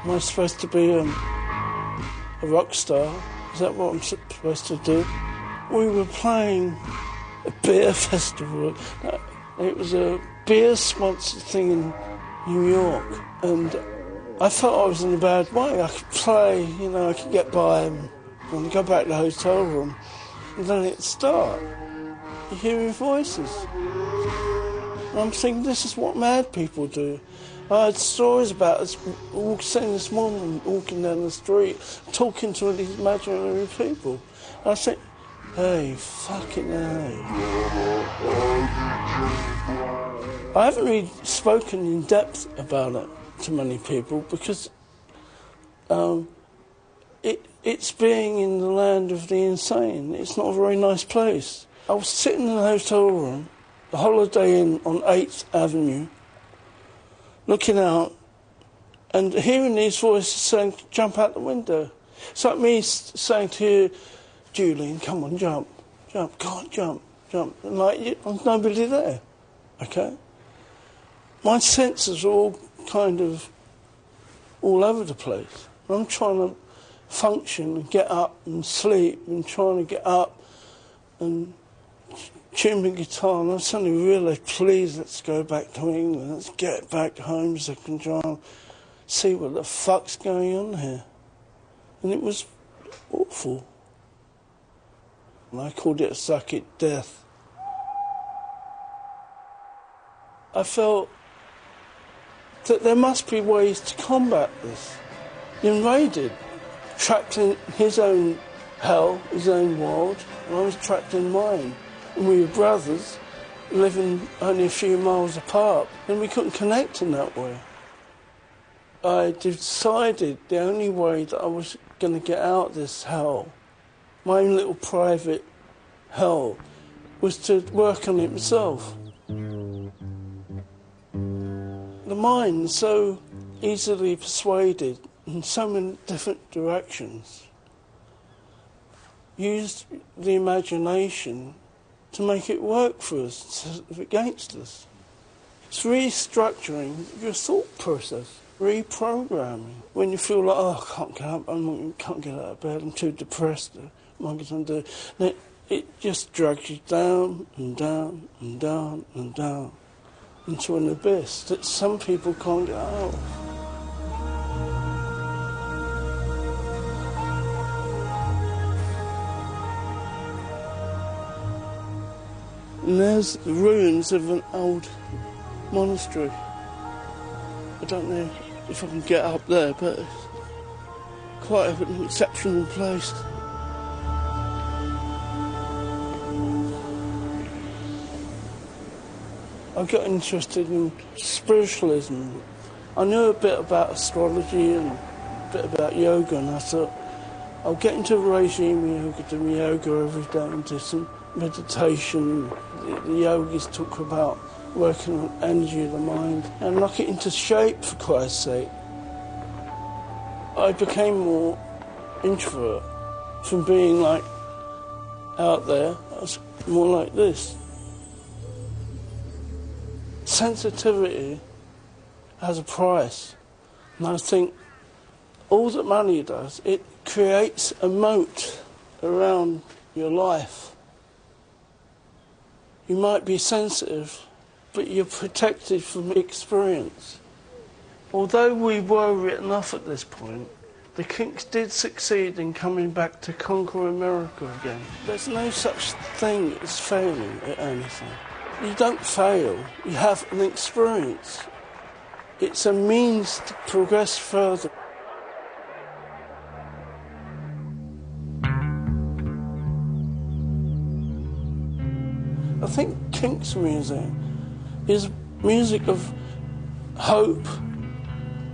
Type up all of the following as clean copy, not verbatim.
Am I supposed to be a rock star? Is that what I'm supposed to do? We were playing a beer festival. It was a beer-sponsored thing in New York, and I thought I was in a bad way. I could play, you know, I could get by and go back to the hotel room, and then it'd start. You hear voices. And I'm thinking, this is what mad people do. I had stories about us seeing this woman walking down the street, talking to these imaginary people. And I think, hey, fucking hey. I haven't really spoken in depth about it to many people because it's being in the land of the insane. It's not a very nice place. I was sitting in a hotel room, the Holiday Inn on 8th Avenue, looking out and hearing these voices saying, jump out the window. It's like me saying to you, Julian, come on, jump, jump, go on, jump, jump. And like, there's nobody there, okay? My senses are all kind of all over the place. I'm trying to function and get up and sleep and trying to get up and tune my guitar, and I suddenly realised, please, let's go back to England, let's get back home so I can try and see what the fuck's going on here. And it was awful. And I called it a suck it death. I felt that there must be ways to combat this. He invaded, trapped in his own hell, his own world, and I was trapped in mine. And we were brothers, living only a few miles apart, and we couldn't connect in that way. I decided the only way that I was going to get out of this hell, my own little private hell, was to work on it myself. The mind is so easily persuaded in so many different directions. Use the imagination to make it work for us, against us. It's restructuring your thought process, reprogramming. When you feel like, oh, I can't get up, I can't get out of bed, I'm too depressed, what am I going to do? It just drags you down and down and down and down into an abyss that some people can't get out of. And there's the ruins of an old monastery. I don't know if I can get up there, but it's quite an exceptional place. I got interested in spiritualism. I knew a bit about astrology and a bit about yoga, and I thought, I'll get into regime yoga, do yoga every day and do some meditation. The yogis talk about working on energy of the mind and knock it into shape, for Christ's sake. I became more introvert from being like out there. I was more like this. Sensitivity has a price, and I think all that money does, it creates a moat around your life. You might be sensitive, but you're protected from experience. Although we were written off at this point, the Kinks did succeed in coming back to conquer America again. There's no such thing as failing at anything. You don't fail, you have an experience. It's a means to progress further. I think Kinks music is music of hope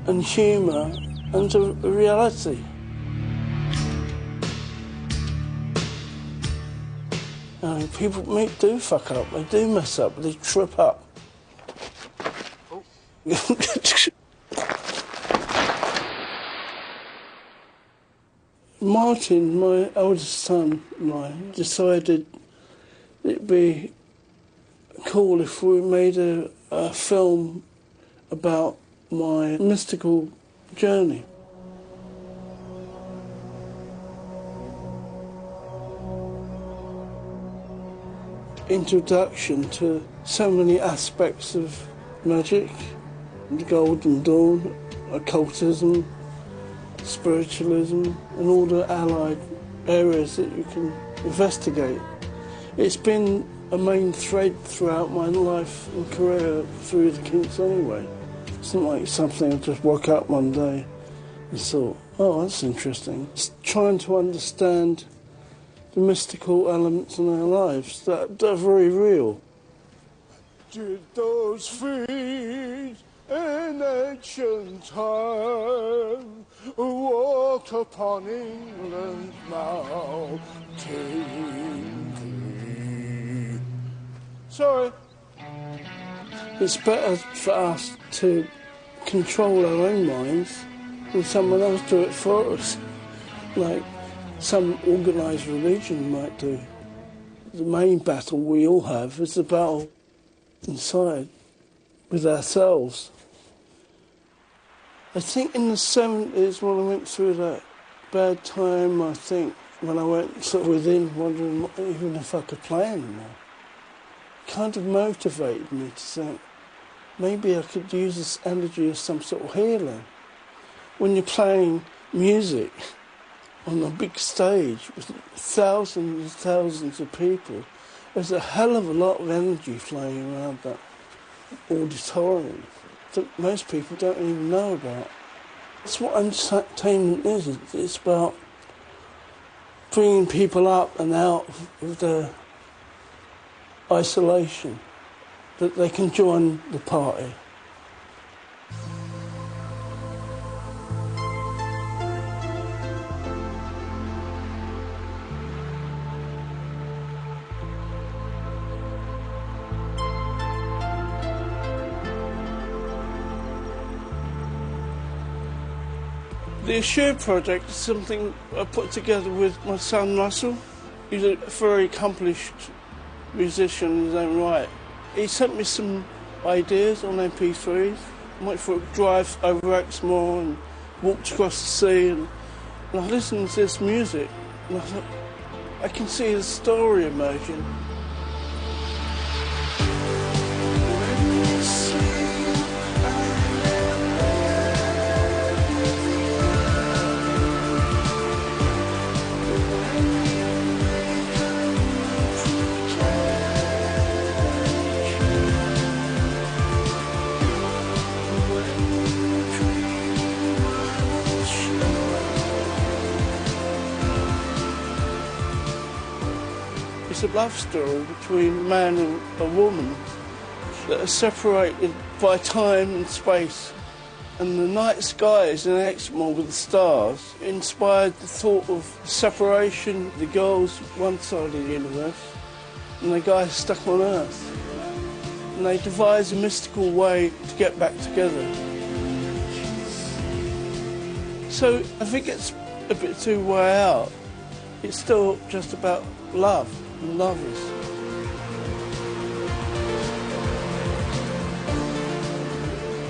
and humour and a reality. People do fuck up, they do mess up, they trip up. Oh. Martin, my oldest son and I, decided it'd be cool if we made a film about my mystical journey. introduction to so many aspects of magic, the Golden Dawn, occultism, spiritualism, and all the allied areas that you can investigate. It's been a main thread throughout my life and career through the Kinks anyway. It's not like something I just woke up one day and thought, oh, that's interesting. It's trying to understand the mystical elements in our lives that are very real. Did those feet in ancient time walk upon England's mountain? Sorry. It's better for us to control our own minds than someone else do it for us, like some organised religion might do. The main battle we all have is the battle inside with ourselves. I think in the 70s, when I went through that bad time, I think, when I went sort of within, wondering even if I could play anymore, kind of motivated me to think, maybe I could use this energy as some sort of healing. When you're playing music on a big stage with thousands and thousands of people, there's a hell of a lot of energy flowing around that auditorium that most people don't even know about. That's what entertainment is. It's about bringing people up and out of their isolation, that they can join the party. The Assure project is something I put together with my son Russell. He's a very accomplished musician in his own right. He sent me some ideas on MP3s. I went for a drive over Exmoor and walked across the sea, and I listened to this music and I thought, I can see the story emerging. It's a love story between a man and a woman that are separated by time and space. And the night skies in Exmoor with the stars inspired the thought of separation. The girl's one side of the universe and the guy's stuck on Earth. And they devise a mystical way to get back together. So if it gets a bit too way out, it's still just about love and lovers.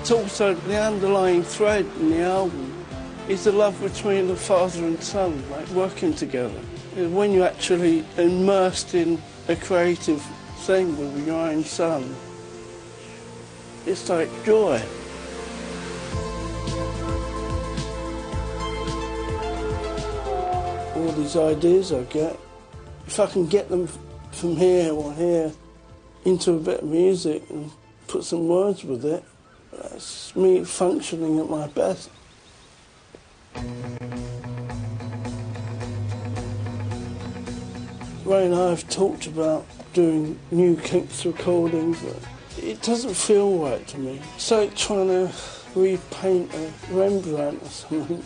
It's also the underlying thread in the album is the love between the father and son, like working together. And when you're actually immersed in a creative thing with your own son, it's like joy. All these ideas I get, if I can get them from here or here into a bit of music and put some words with it, that's me functioning at my best. Ray and I have talked about doing new Kinks recordings, but it doesn't feel right to me. It's like trying to repaint a Rembrandt or something.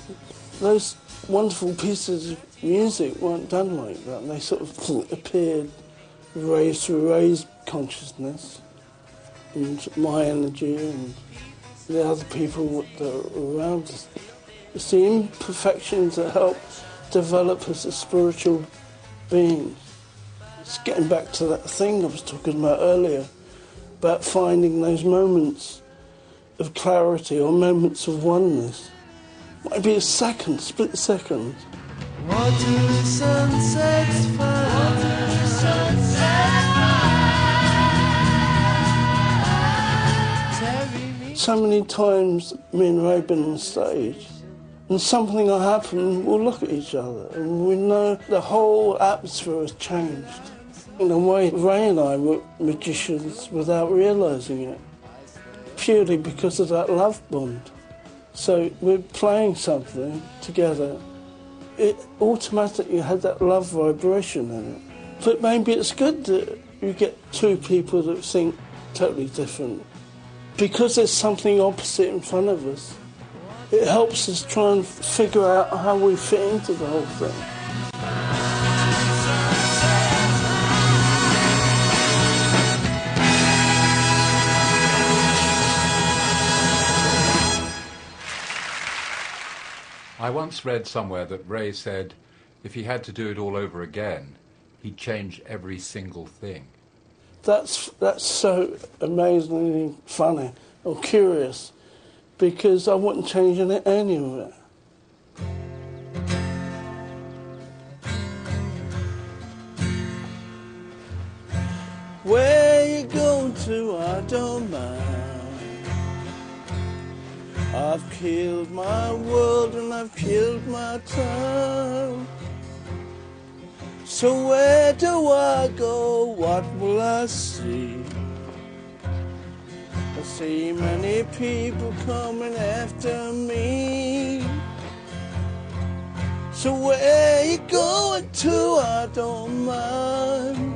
Those wonderful pieces of music weren't done like that. They sort of appeared raised through Ray's consciousness and my energy and the other people that are around us. It's the imperfections that help develop us as spiritual beings. It's getting back to that thing I was talking about earlier, about finding those moments of clarity or moments of oneness. Might be a second, split second. What do sunsets find? What do sunsets find? So many times me and Ray have been on stage and something will happen, we'll look at each other and we know the whole atmosphere has changed. In a way, Ray and I were magicians without realising it, purely because of that love bond. So we're playing something together, it automatically had that love vibration in it. But maybe it's good that you get two people that think totally different. Because there's something opposite in front of us, it helps us try and figure out how we fit into the whole thing. I once read somewhere that Ray said if he had to do it all over again, he'd change every single thing. That's so amazingly funny or curious, because I wouldn't change any of it. Where you going to, I don't mind. I've killed my world and I've killed my time. So where do I go, what will I see? I see many people coming after me. So where you going to, I don't mind.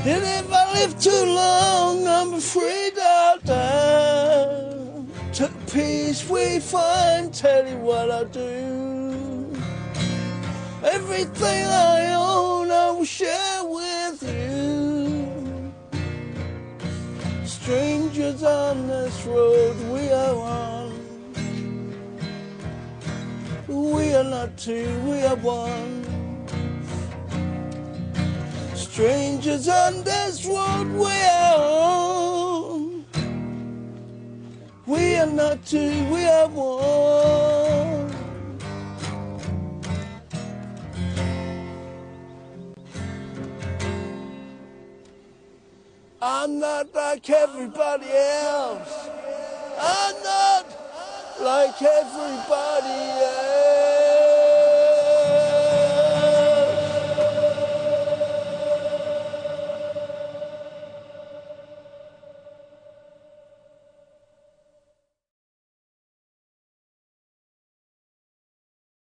And if I live too long, I'm afraid I'll die. To peace we find, tell you what I do. Everything I own, I will share with you. Strangers on this road we are on. We are not two, we are one. Strangers on this road we are on. We are not two, we are one. I'm not like everybody else. I'm not like everybody else.